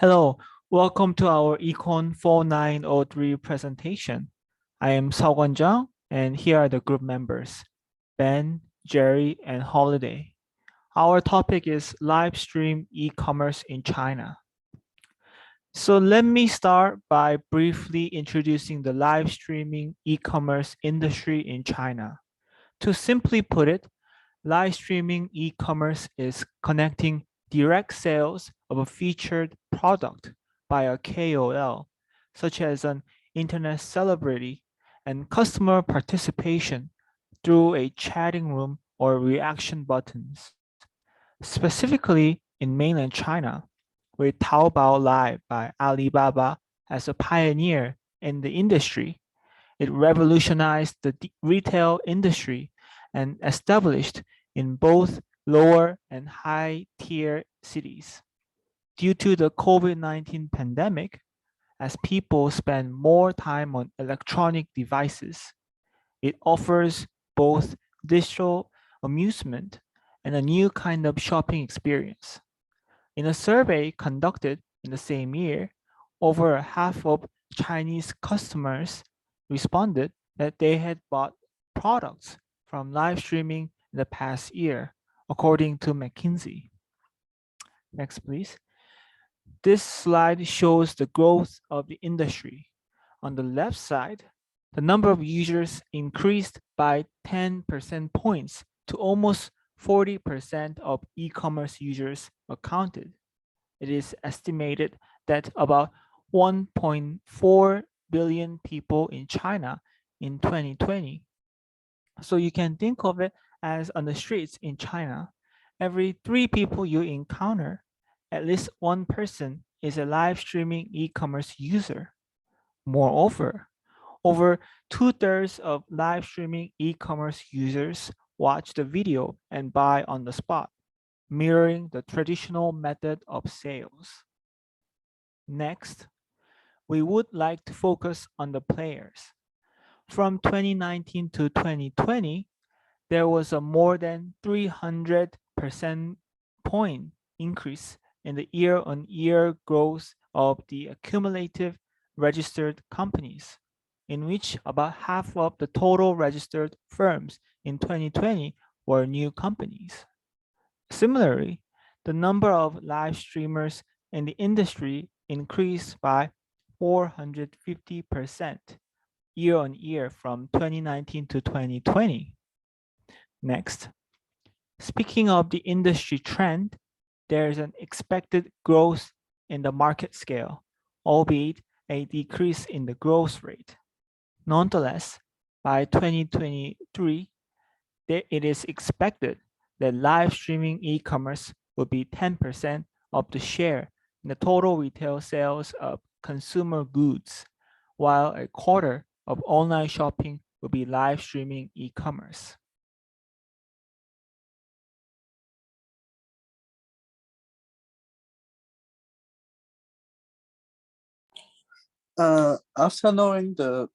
Hello, welcome to our Econ 4903 presentation. I am Seogun Zhang, and here are the group members, Ben, Jerry, and Holiday. Our topic is live stream e-commerce in China. So let me start by briefly introducing the live streaming e-commerce industry in China. To simply put it, live streaming e-commerce is connecting direct sales of a featured product by a KOL, such as an internet celebrity, and customer participation through a chatting room or reaction buttons. Specifically in mainland China, where Taobao Live by Alibaba as a pioneer in the industry, it revolutionized the retail industry and established in both lower and high tier cities. Due to the COVID-19 pandemic, as people spend more time on electronic devices, it offers both digital amusement and a new kind of shopping experience. In a survey conducted in the same year, over half of Chinese customers responded that they had bought products from live streaming in the past year, according to McKinsey. Next, please. This slide shows the growth of the industry. On the left side, the number of users increased by 10 percent points to almost 40% of e-commerce users accounted. It is estimated that about 1.4 billion people in China in 2020. So you can think of it as on the streets in China, every 3 people you encounter, at least one person is a live streaming e-commerce user. Moreover, over 2/3 of live streaming e-commerce users watch the video and buy on the spot, mirroring the traditional method of sales. Next, we would like to focus on the players. From 2019 to 2020, there was a more than 300% point increase in the year-on-year growth of the accumulative registered companies, in which about half of the total registered firms in 2020 were new companies. Similarly, the number of live streamers in the industry increased by 450% year on year from 2019 to 2020. Next, speaking of the industry trend, there is an expected growth in the market scale, albeit a decrease in the growth rate. Nonetheless, by 2023, it is expected that live streaming e-commerce will be 10% of the share in the total retail sales of consumer goods, while a quarter of online shopping will be live streaming e-commerce. After knowing the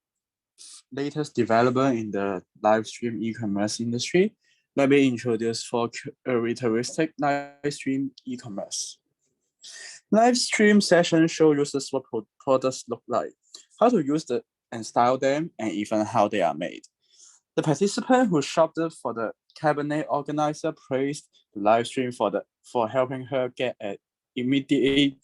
latest development in the live stream e-commerce industry, let me introduce 4 characteristic live stream e-commerce. Live stream sessions show users what products look like, how to use them and style them, and even how they are made. The participant who shopped for the cabinet organizer praised the live stream for helping her get an immediate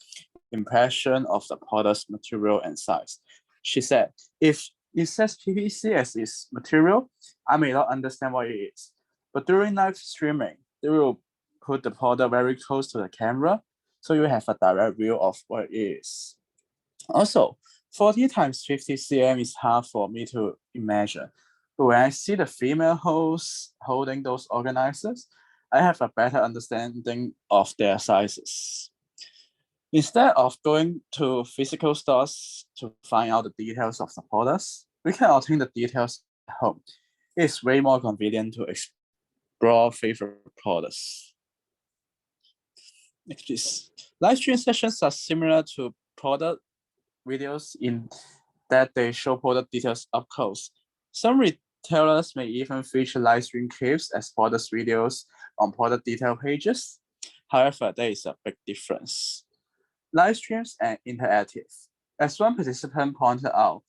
impression of the product's material and size. She said, if it says PVC as its material, I may not understand what it is. But during live streaming, they will put the product very close to the camera, so you have a direct view of what it is. Also, 40 times 50 cm is hard for me to imagine. But when I see the female hosts holding those organizers, I have a better understanding of their sizes. Instead of going to physical stores to find out the details of the products, we can obtain the details at home. It's way more convenient to explore favorite products. Next, please. Live stream sessions are similar to product videos in that they show product details up close. Some retailers may even feature live stream clips as product videos on product detail pages. However, there is a big difference. Live streams and interactive. As one participant pointed out,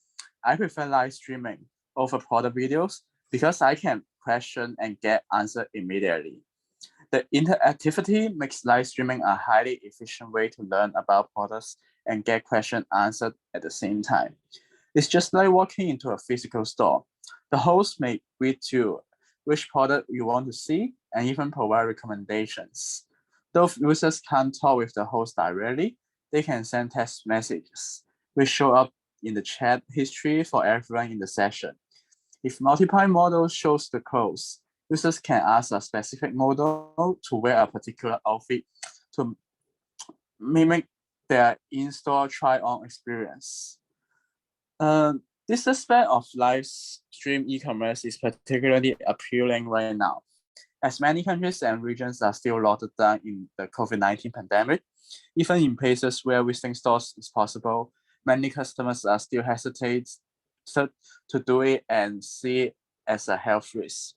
I prefer live streaming over product videos because I can question and get answer immediately. The interactivity makes live streaming a highly efficient way to learn about products and get question answered at the same time. It's just like walking into a physical store. The host may read you which product you want to see and even provide recommendations. Though users can't talk with the host directly, they can send text messages, which show up in the chat history for everyone in the session. If multiple models shows the clothes, users can ask a specific model to wear a particular outfit to mimic their in-store try-on experience. This aspect of live stream e-commerce is particularly appealing right now, as many countries and regions are still locked down in the COVID-19 pandemic. Even in places where visiting stores is possible, many customers are still hesitate to do it and see it as a health risk.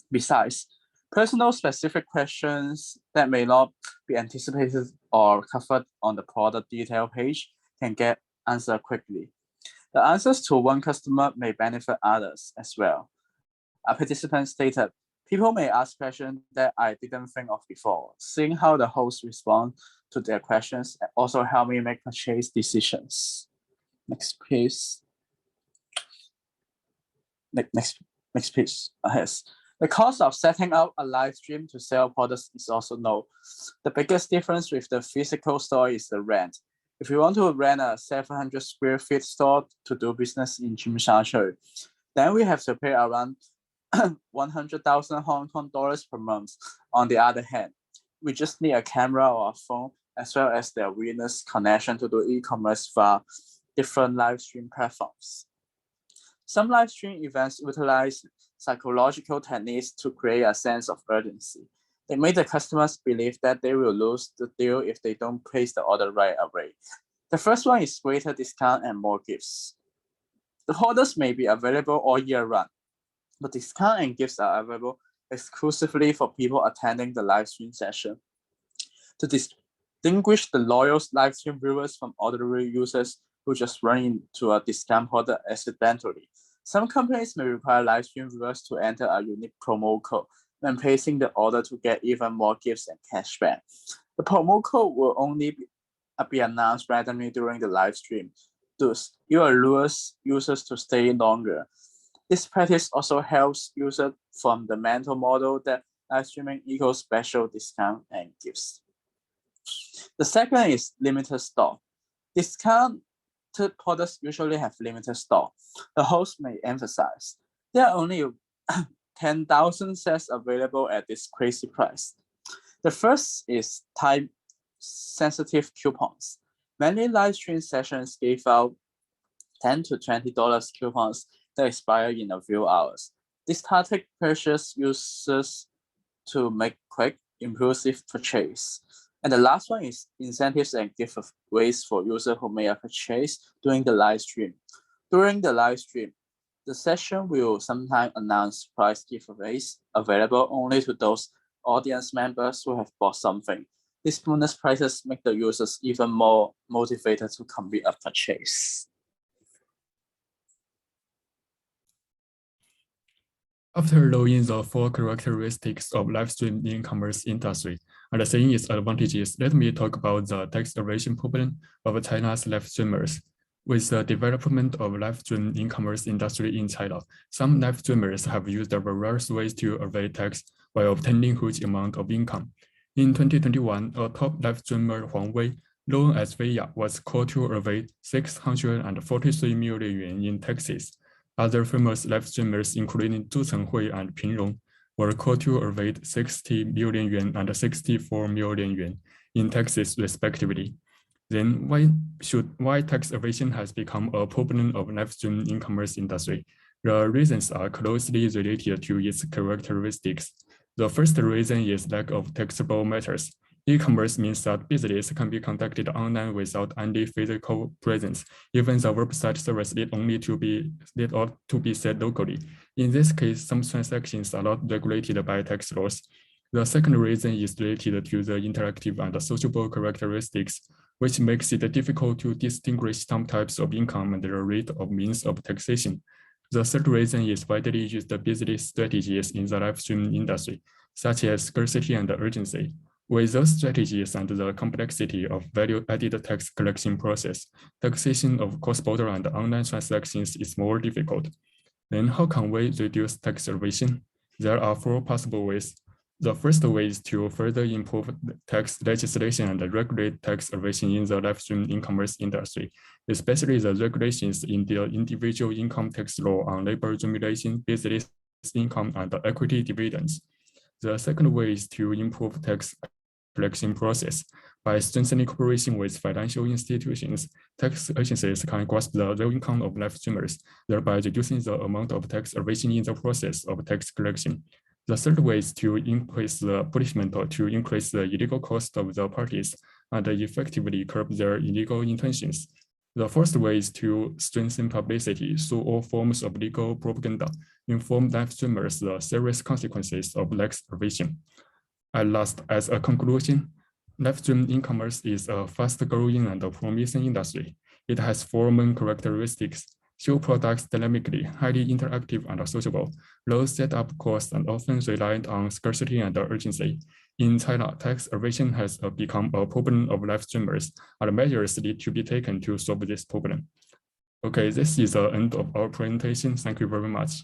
Besides, personal specific questions that may not be anticipated or covered on the product detail page can get answered quickly. The answers to one customer may benefit others as well. A participant stated, people may ask questions that I didn't think of before. Seeing how the host respond to their questions also help me make purchase decisions. Next, please. Next page. Yes. The cost of setting up a live stream to sell products is also low. The biggest difference with the physical store is the rent. If you want to rent a 700 square feet store to do business in Tsimsha, then we have to pay around 100,000 Hong Kong dollars per month. On the other hand, we just need a camera or a phone as well as the wireless connection to do e-commerce via different live stream platforms. Some live stream events utilize psychological techniques to create a sense of urgency. They make the customers believe that they will lose the deal if they don't place the order right away. The first one is greater discount and more gifts. The orders may be available all year round, but discount and gifts are available exclusively for people attending the live stream session. To distinguish the loyal live stream viewers from ordinary users who just run into a discount product accidentally, some companies may require live stream viewers to enter a unique promo code when placing the order to get even more gifts and cashback. The promo code will only be announced randomly during the live stream. Thus, you will lure users to stay longer. This practice also helps users from the mental model that live streaming equals special discount and gifts. The second is limited stock. Discounted products usually have limited stock. The host may emphasize there are only 10,000 sets available at this crazy price. The first is time-sensitive coupons. Many live stream sessions give out $10 to $20 coupons that expire in a few hours. This tactic pressures users to make quick, impulsive purchase. And the last one is incentives and giveaways for users who made a purchase during the live stream. During the live stream, the session will sometimes announce prize giveaways available only to those audience members who have bought something. These bonus prices make the users even more motivated to complete a purchase. After knowing the four characteristics of live stream e-commerce industry and seeing its advantages, let me talk about the tax evasion problem of China's live streamers. With the development of live stream e-commerce industry in China, some live streamers have used various ways to evade tax while obtaining huge amount of income. In 2021, a top live streamer Huang Wei, known as Weiya, was caught to evade 643 million yuan in taxes. Other famous live streamers, including Zhu Chenghui and Ping Rong, were caught to evade 60 million yuan and 64 million yuan in taxes, respectively. Then why tax evasion has become a problem of live stream e-commerce industry? The reasons are closely related to its characteristics. The first reason is lack of taxable matters. E-commerce means that business can be conducted online without any physical presence. Even the website service need only to be set locally. In this case, some transactions are not regulated by tax laws. The second reason is related to the interactive and sociable characteristics which makes it difficult to distinguish some types of income and the rate of means of taxation. The third reason is widely used business strategies in the live stream industry, such as scarcity and urgency. With those strategies and the complexity of value-added tax collection process, taxation of cross-border and online transactions is more difficult. Then how can we reduce tax evasion? There are 4 possible ways. The first way is to further improve tax legislation and regulate tax evasion in the live stream e-commerce industry, especially the regulations in the individual income tax law on labor remuneration, business income, and equity dividends. The second way is to improve tax collection process. By strengthening cooperation with financial institutions, tax agencies can grasp the real income of live streamers, thereby reducing the amount of tax evasion in the process of tax collection. The third way is to increase the punishment or to increase the illegal cost of the parties and effectively curb their illegal intentions. The fourth way is to strengthen publicity through all forms of legal propaganda, inform live streamers the serious consequences of tax evasion. At last, as a conclusion, live stream e-commerce is a fast-growing and promising industry. It has 4 main characteristics: show products dynamically, highly interactive and sociable, low setup costs, and often reliant on scarcity and urgency. In China, tax evasion has become a problem of live streamers, and measures need to be taken to solve this problem. Okay, this is the end of our presentation. Thank you very much.